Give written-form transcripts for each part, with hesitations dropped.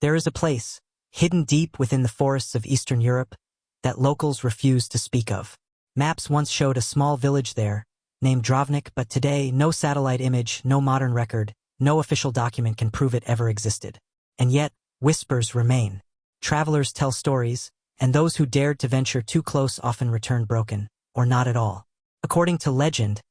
There is a place, hidden deep within the forests of Eastern Europe, that locals refuse to speak of. Maps once showed a small village there, named Drovnik, but today no satellite image, no modern record, no official document can prove it ever existed. And yet, whispers remain. Travelers tell stories, and those who dared to venture too close often returned broken, or not at all. According to legend,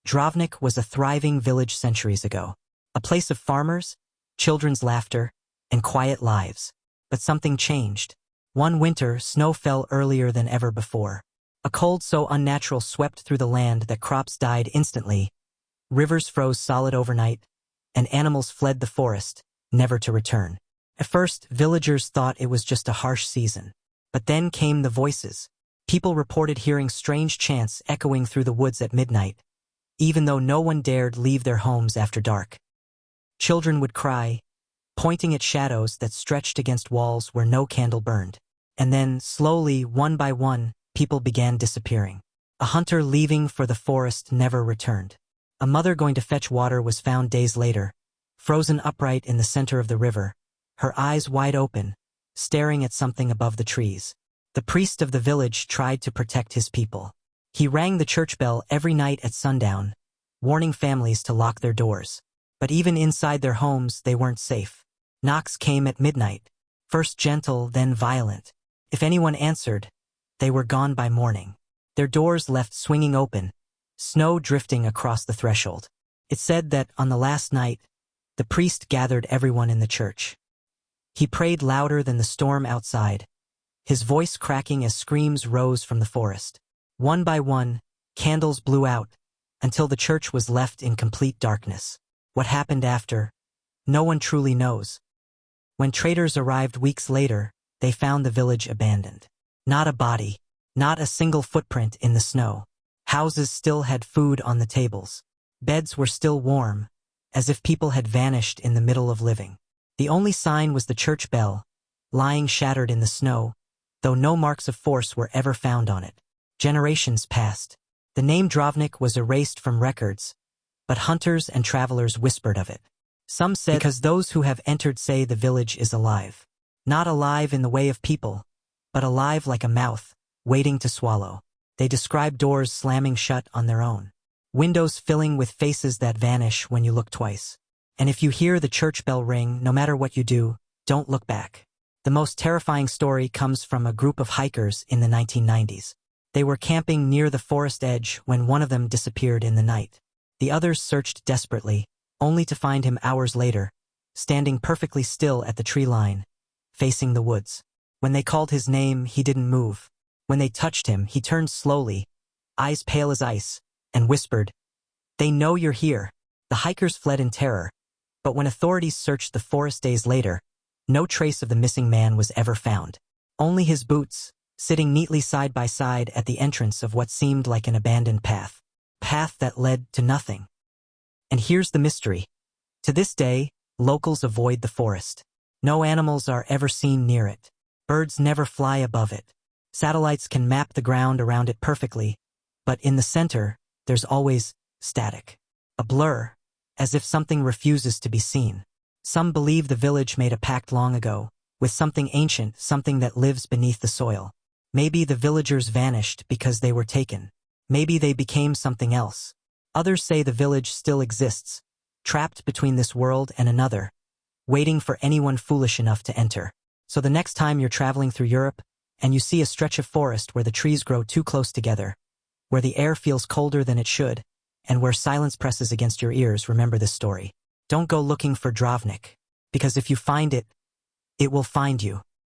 Drovnik was a thriving village centuries ago. A place of farmers, children's laughter, and quiet lives. But something changed. One winter, snow fell earlier than ever before. A cold so unnatural swept through the land that crops died instantly, rivers froze solid overnight, and animals fled the forest, never to return. At first, villagers thought it was just a harsh season. But then came the voices. People reported hearing strange chants echoing through the woods at midnight, even though no one dared leave their homes after dark. Children would cry, pointing at shadows that stretched against walls where no candle burned. And then, slowly, one by one, people began disappearing. A hunter leaving for the forest never returned. A mother going to fetch water was found days later, frozen upright in the center of the river, her eyes wide open, staring at something above the trees. The priest of the village tried to protect his people. He rang the church bell every night at sundown, warning families to lock their doors. But even inside their homes, they weren't safe. Knocks came at midnight, first gentle, then violent. If anyone answered, they were gone by morning. Their doors left swinging open, snow drifting across the threshold. It said that, on the last night, the priest gathered everyone in the church. He prayed louder than the storm outside, his voice cracking as screams rose from the forest. One by one, candles blew out, until the church was left in complete darkness. What happened after, no one truly knows. When traders arrived weeks later, they found the village abandoned. Not a body, not a single footprint in the snow. Houses still had food on the tables. Beds were still warm, as if people had vanished in the middle of living. The only sign was the church bell, lying shattered in the snow, though no marks of force were ever found on it. Generations passed. The name Drovnik was erased from records, but hunters and travelers whispered of it. Some said because those who have entered say the village is alive. Not alive in the way of people, but alive like a mouth, waiting to swallow. They describe doors slamming shut on their own, windows filling with faces that vanish when you look twice. And if you hear the church bell ring, no matter what you do, don't look back. The most terrifying story comes from a group of hikers in the 1990s. They were camping near the forest edge when one of them disappeared in the night. The others searched desperately, only to find him hours later, standing perfectly still at the tree line, facing the woods. When they called his name, he didn't move. When they touched him, he turned slowly, eyes pale as ice, and whispered, "They know you're here." The hikers fled in terror, but when authorities searched the forest days later, no trace of the missing man was ever found. Only his boots, sitting neatly side by side at the entrance of what seemed like an abandoned path that led to nothing. And here's the mystery. To this day, locals avoid the forest. No animals are ever seen near it. Birds never fly above it. Satellites can map the ground around it perfectly, but in the center, there's always static. A blur, as if something refuses to be seen. Some believe the village made a pact long ago, with something ancient, something that lives beneath the soil. Maybe the villagers vanished because they were taken. Maybe they became something else. Others say the village still exists, trapped between this world and another, waiting for anyone foolish enough to enter. So the next time you're traveling through Europe, and you see a stretch of forest where the trees grow too close together, where the air feels colder than it should, and where silence presses against your ears, remember this story. Don't go looking for Drovnik, because if you find it, it will find you.